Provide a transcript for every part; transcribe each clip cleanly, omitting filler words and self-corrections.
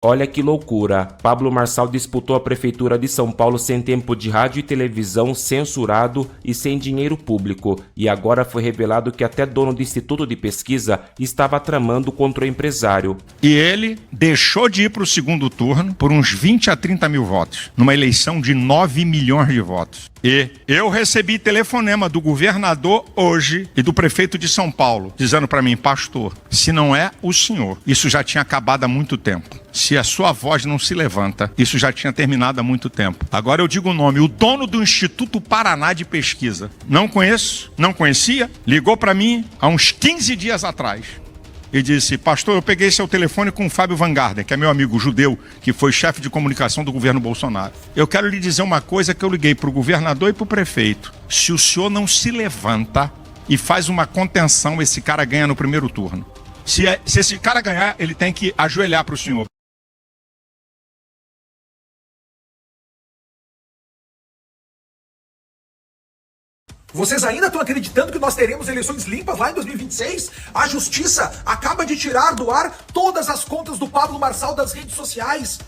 Olha que loucura, Pablo Marçal disputou a prefeitura de São Paulo sem tempo de rádio e televisão, censurado e sem dinheiro público. E agora foi revelado que até dono do Instituto de Pesquisa estava tramando contra o empresário. E ele deixou de ir para o segundo turno por uns 20 a 30 mil votos, numa eleição de 9 milhões de votos. E eu recebi telefonema do governador hoje e do prefeito de São Paulo, dizendo para mim: pastor, se não é o senhor, isso já tinha acabado há muito tempo. Se a sua voz não se levanta, isso já tinha terminado há muito tempo. Agora eu digo o nome: o dono do Instituto Paraná de Pesquisa. Não conheço, não conhecia, ligou para mim há uns 15 dias atrás. E disse: pastor, eu peguei seu telefone com o Fábio Van Garden, que é meu amigo judeu, que foi chefe de comunicação do governo Bolsonaro. Eu quero lhe dizer uma coisa que eu liguei para o governador e para o prefeito. Se o senhor não se levanta e faz uma contenção, esse cara ganha no primeiro turno. Se esse cara ganhar, ele tem que ajoelhar para o senhor. Vocês ainda estão acreditando que nós teremos eleições limpas lá em 2026? A justiça acaba de tirar do ar todas as contas do Pablo Marçal das redes sociais,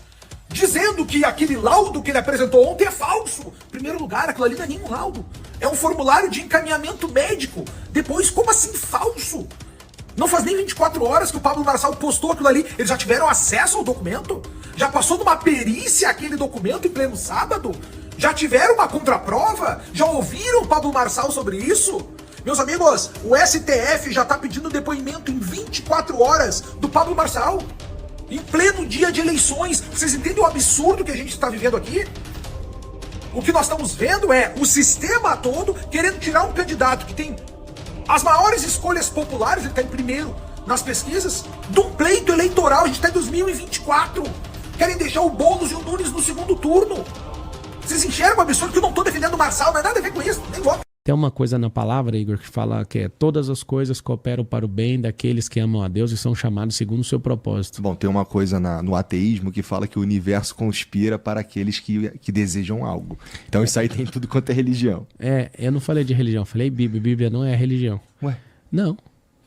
dizendo que aquele laudo que ele apresentou ontem é falso. Em primeiro lugar, aquilo ali não é nenhum laudo. É um formulário de encaminhamento médico. Depois, como assim falso? Não faz nem 24 horas que o Pablo Marçal postou aquilo ali. Eles já tiveram acesso ao documento? Já passou numa perícia aquele documento em pleno sábado? Já tiveram uma contraprova? Já ouviram o Pablo Marçal sobre isso? Meus amigos, o STF já está pedindo depoimento em 24 horas do Pablo Marçal. Em pleno dia de eleições. Vocês entendem o absurdo que a gente está vivendo aqui? O que nós estamos vendo é o sistema todo querendo tirar um candidato que tem as maiores escolhas populares, ele está em primeiro nas pesquisas, de um pleito eleitoral. A gente está em 2024. Querem deixar o Boulos e o Nunes no segundo turno. Vocês enxergam o absurdo que eu não estou defendendo o Marçal, não é nada a ver com isso, nem voto. Tem uma coisa na palavra, Igor, que fala que é: todas as coisas cooperam para o bem daqueles que amam a Deus e são chamados segundo o seu propósito. Bom, tem uma coisa no ateísmo que fala que o universo conspira para aqueles que desejam algo. Então isso aí tem tudo quanto é religião. Eu não falei de religião, falei Bíblia. Bíblia não é religião. Ué? Não.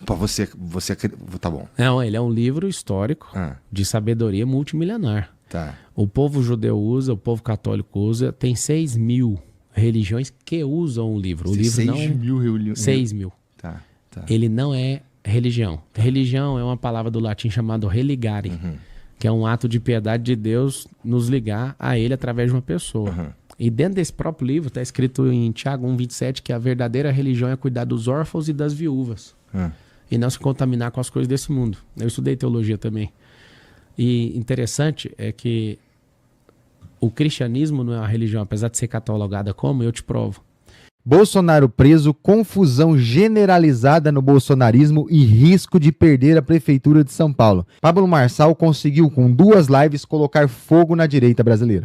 Pô, você tá bom. Não, ele é um livro histórico de sabedoria multimilenar. Tá. O povo judeu usa, o povo católico usa, tem 6 mil religiões que usam o livro. O livro 6 não... mil religiões? 6 mil. Tá. Ele não é religião. Religião é uma palavra do latim chamada religare, que é um ato de piedade de Deus nos ligar a ele através de uma pessoa. E dentro desse próprio livro está escrito em Tiago 1,27 que a verdadeira religião é cuidar dos órfãos e das viúvas. E não se contaminar com as coisas desse mundo. Eu estudei teologia também. E interessante é que o cristianismo não é uma religião, apesar de ser catalogada como, eu te provo. Bolsonaro preso, confusão generalizada no bolsonarismo e risco de perder a prefeitura de São Paulo. Pablo Marçal conseguiu, com 2 lives, colocar fogo na direita brasileira.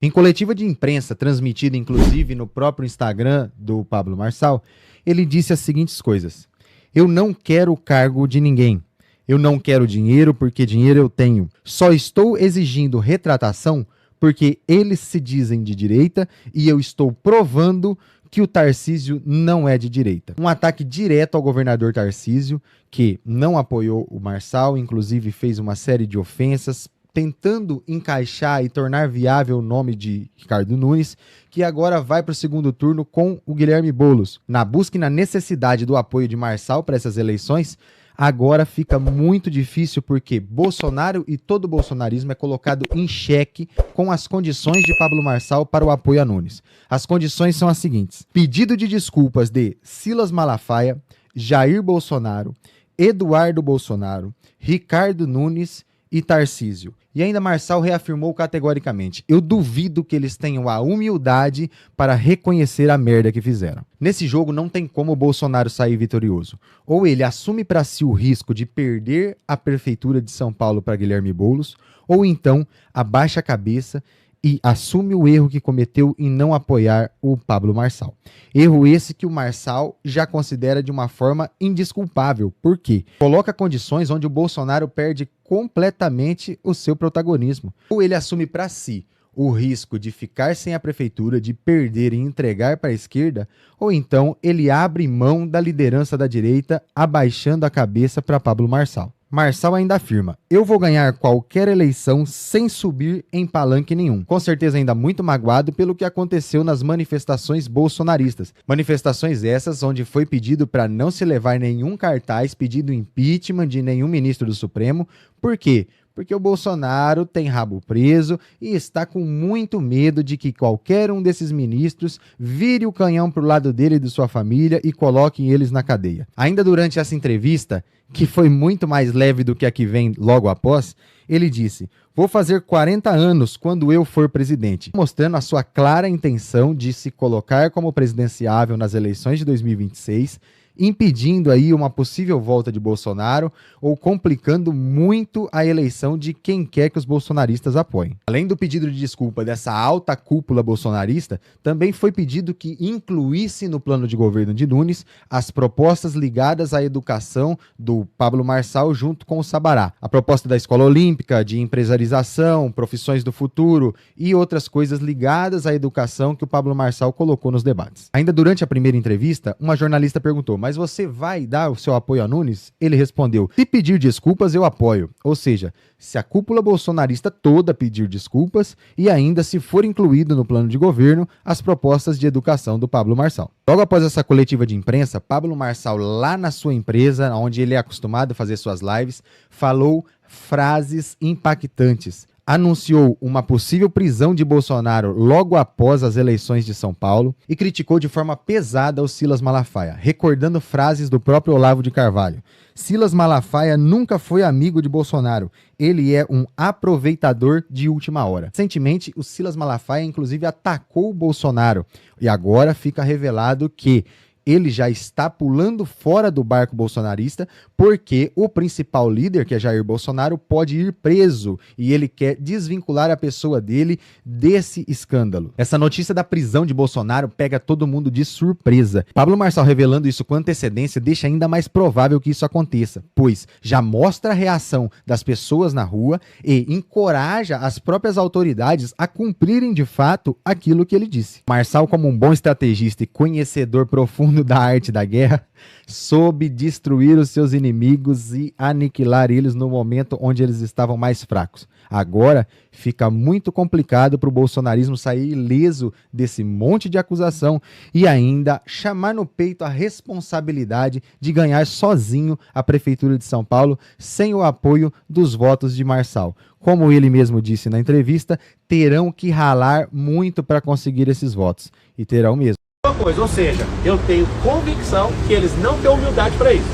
Em coletiva de imprensa, transmitida inclusive no próprio Instagram do Pablo Marçal, ele disse as seguintes coisas: eu não quero o cargo de ninguém. Eu não quero dinheiro porque dinheiro eu tenho. Só estou exigindo retratação porque eles se dizem de direita e eu estou provando que o Tarcísio não é de direita. Um ataque direto ao governador Tarcísio, que não apoiou o Marçal, inclusive fez uma série de ofensas, tentando encaixar e tornar viável o nome de Ricardo Nunes, que agora vai para o segundo turno com o Guilherme Boulos. Na busca e na necessidade do apoio de Marçal para essas eleições, agora fica muito difícil porque Bolsonaro e todo o bolsonarismo é colocado em xeque com as condições de Pablo Marçal para o apoio a Nunes. As condições são as seguintes: pedido de desculpas de Silas Malafaia, Jair Bolsonaro, Eduardo Bolsonaro, Ricardo Nunes e Tarcísio. E ainda Marçal reafirmou categoricamente: eu duvido que eles tenham a humildade para reconhecer a merda que fizeram. Nesse jogo não tem como o Bolsonaro sair vitorioso. Ou ele assume para si o risco de perder a prefeitura de São Paulo para Guilherme Boulos, ou então abaixa a cabeça e assume o erro que cometeu em não apoiar o Pablo Marçal. Erro esse que o Marçal já considera de uma forma indesculpável. Por quê? Coloca condições onde o Bolsonaro perde completamente o seu protagonismo. Ou ele assume para si o risco de ficar sem a prefeitura, de perder e entregar para a esquerda, ou então ele abre mão da liderança da direita, abaixando a cabeça para Pablo Marçal. Marçal ainda afirma: eu vou ganhar qualquer eleição sem subir em palanque nenhum. Com certeza ainda muito magoado pelo que aconteceu nas manifestações bolsonaristas. Manifestações essas onde foi pedido para não se levar nenhum cartaz pedindo impeachment de nenhum ministro do Supremo. Por quê? Porque o Bolsonaro tem rabo preso e está com muito medo de que qualquer um desses ministros vire o canhão pro lado dele e de sua família e coloquem eles na cadeia. Ainda durante essa entrevista, que foi muito mais leve do que a que vem logo após, ele disse: vou fazer 40 anos quando eu for presidente, mostrando a sua clara intenção de se colocar como presidenciável nas eleições de 2026, impedindo aí uma possível volta de Bolsonaro ou complicando muito a eleição de quem quer que os bolsonaristas apoiem. Além do pedido de desculpa dessa alta cúpula bolsonarista, também foi pedido que incluísse no plano de governo de Nunes as propostas ligadas à educação do Pablo Marçal junto com o Sabará. A proposta da escola olímpica, de empresarização, profissões do futuro e outras coisas ligadas à educação que o Pablo Marçal colocou nos debates. Ainda durante a primeira entrevista, uma jornalista perguntou: mas você vai dar o seu apoio a Nunes? Ele respondeu: se pedir desculpas, eu apoio. Ou seja, se a cúpula bolsonarista toda pedir desculpas e ainda se for incluído no plano de governo as propostas de educação do Pablo Marçal. Logo após essa coletiva de imprensa, Pablo Marçal, lá na sua empresa, onde ele é acostumado a fazer suas lives, falou frases impactantes. Anunciou uma possível prisão de Bolsonaro logo após as eleições de São Paulo e criticou de forma pesada o Silas Malafaia, recordando frases do próprio Olavo de Carvalho. Silas Malafaia nunca foi amigo de Bolsonaro, ele é um aproveitador de última hora. Recentemente, o Silas Malafaia inclusive atacou o Bolsonaro e agora fica revelado que ele já está pulando fora do barco bolsonarista porque o principal líder, que é Jair Bolsonaro, pode ir preso e ele quer desvincular a pessoa dele desse escândalo. Essa notícia da prisão de Bolsonaro pega todo mundo de surpresa. Pablo Marçal revelando isso com antecedência deixa ainda mais provável que isso aconteça, pois já mostra a reação das pessoas na rua e encoraja as próprias autoridades a cumprirem de fato aquilo que ele disse. Marçal, como um bom estrategista e conhecedor profundo da arte da guerra, soube destruir os seus inimigos e aniquilar eles no momento onde eles estavam mais fracos. Agora fica muito complicado para o bolsonarismo sair ileso desse monte de acusação e ainda chamar no peito a responsabilidade de ganhar sozinho a Prefeitura de São Paulo sem o apoio dos votos de Marçal. Como ele mesmo disse na entrevista, terão que ralar muito para conseguir esses votos. E terão mesmo. Coisa, ou seja, eu tenho convicção que eles não têm humildade para isso.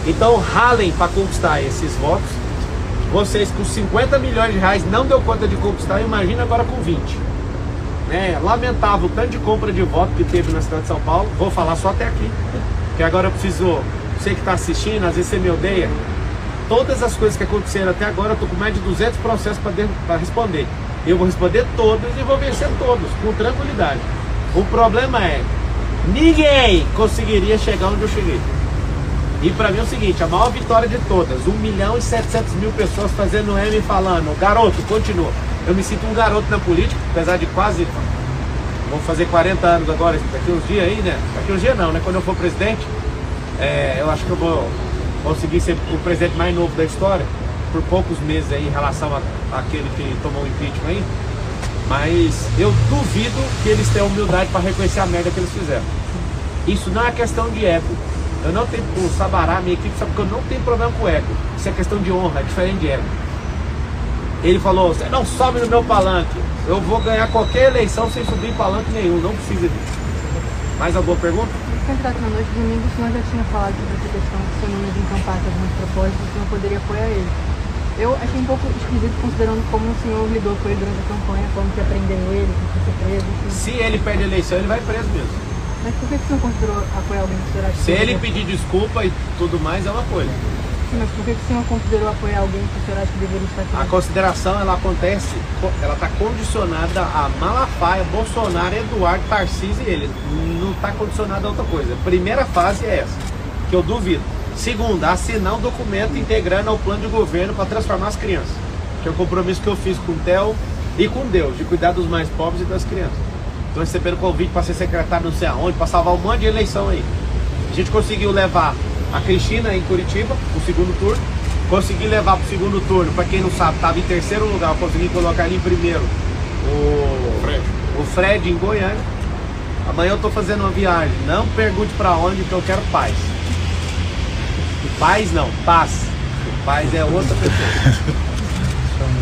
Então ralem para conquistar esses votos. Vocês com 50 milhões de reais não deu conta de conquistar, imagina agora com 20. Lamentável o tanto de compra de voto que teve na cidade de São Paulo. Vou falar só até aqui, que agora eu preciso, você que está assistindo, às vezes você me odeia. Todas as coisas que aconteceram até agora, eu estou com mais de 200 processos para responder. Eu vou responder todos e vou vencer todos, com tranquilidade. O problema é, ninguém conseguiria chegar onde eu cheguei. E pra mim é o seguinte, a maior vitória de todas, 1.700.000 pessoas fazendo M e falando, garoto, continua. Eu me sinto um garoto na política, apesar de quase, vou fazer 40 anos agora, daqui uns dias aí, né? Daqui uns dias não, né? Quando eu for presidente, eu acho que eu vou conseguir ser o presidente mais novo da história, por poucos meses aí em relação àquele que tomou o impeachment aí. Mas eu duvido que eles tenham humildade para reconhecer a merda que eles fizeram. Isso não é questão de ego. Eu não tenho, o Sabará, minha equipe sabe que eu não tenho problema com ego. Isso é questão de honra, é diferente de ego. Ele falou, você não sobe no meu palanque. Eu vou ganhar qualquer eleição sem subir em palanque nenhum, não precisa disso. Mais alguma pergunta? Candidato, na noite de domingo o senhor já tinha falado sobre essa questão que o senhor não desencampasse algumas propostas, o senhor poderia apoiar ele. Eu achei um pouco esquisito considerando como o senhor lidou com ele durante a campanha, falando que aprendeu ele, que foi preso. Enfim. Se ele perde a eleição, ele vai preso mesmo. Mas por que o senhor considerou apoiar alguém que o senhor acha que... Se ele pedir desculpa e tudo mais, é uma coisa. Sim, mas por que o senhor considerou apoiar alguém que o senhor acha que deveria estar aqui? A consideração, ela acontece, ela está condicionada a Malafaia, Bolsonaro, Eduardo, Tarcísio e ele. Não está condicionada a outra coisa. Primeira fase é essa, que eu duvido. Segunda, assinar um documento integrando ao plano de governo para transformar as crianças. Que é o compromisso que eu fiz com o Theo e com Deus, de cuidar dos mais pobres e das crianças. Estou recebendo convite para ser secretário não sei aonde, para salvar um monte de eleição aí. A gente conseguiu levar a Cristina em Curitiba, o segundo turno, Consegui levar pro segundo turno, pra quem não sabe, tava em terceiro lugar, eu consegui colocar ele em primeiro. O Fred em Goiânia. Amanhã eu tô fazendo uma viagem. Não pergunte pra onde, que eu quero paz. Paz não, paz. Paz é outra pessoa.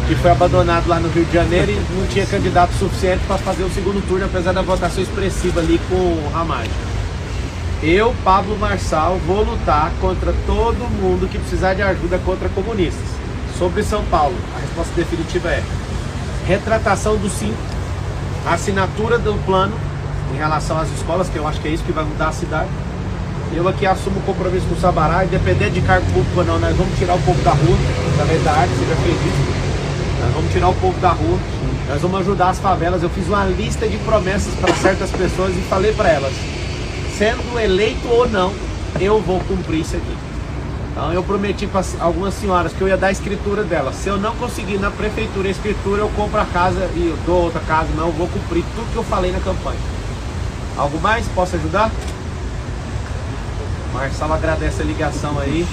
Que foi abandonado lá no Rio de Janeiro e não tinha candidato suficiente para fazer o segundo turno, apesar da votação expressiva ali com o Ramagem. Eu, Pablo Marçal, vou lutar contra todo mundo que precisar de ajuda contra comunistas. Sobre São Paulo, a resposta definitiva é retratação do sim, assinatura do plano em relação às escolas, que eu acho que é isso que vai mudar a cidade. Eu aqui assumo o compromisso com o Sabará, independente de cargo público ou não, nós vamos tirar o povo da rua, através da arte, você já fez isso. Nós vamos tirar o povo da rua, nós vamos ajudar as favelas. Eu fiz uma lista de promessas para certas pessoas e falei para elas, sendo eleito ou não, eu vou cumprir isso aqui. Então eu prometi para algumas senhoras que eu ia dar a escritura delas. Se eu não conseguir na prefeitura a escritura, eu compro a casa e eu dou outra casa. Não, eu vou cumprir tudo que eu falei na campanha. Algo mais? Posso ajudar? Marçal agradece a ligação aí.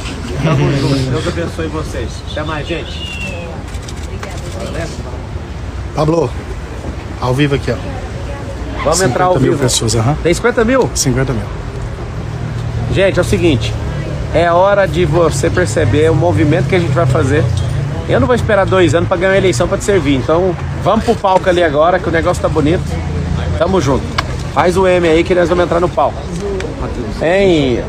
Tamo junto. Deus abençoe vocês. Até mais, gente. Pablo, ao vivo aqui, ó. Vamos entrar ao vivo. 50 mil pessoas, Tem 50 mil? 50 mil. Gente, é o seguinte. É hora de você perceber o movimento que a gente vai fazer. Eu não vou esperar 2 anos para ganhar uma eleição para te servir. Então, vamos pro palco ali agora, que o negócio tá bonito. Tamo junto. Faz o M aí que nós vamos entrar no palco. Hein?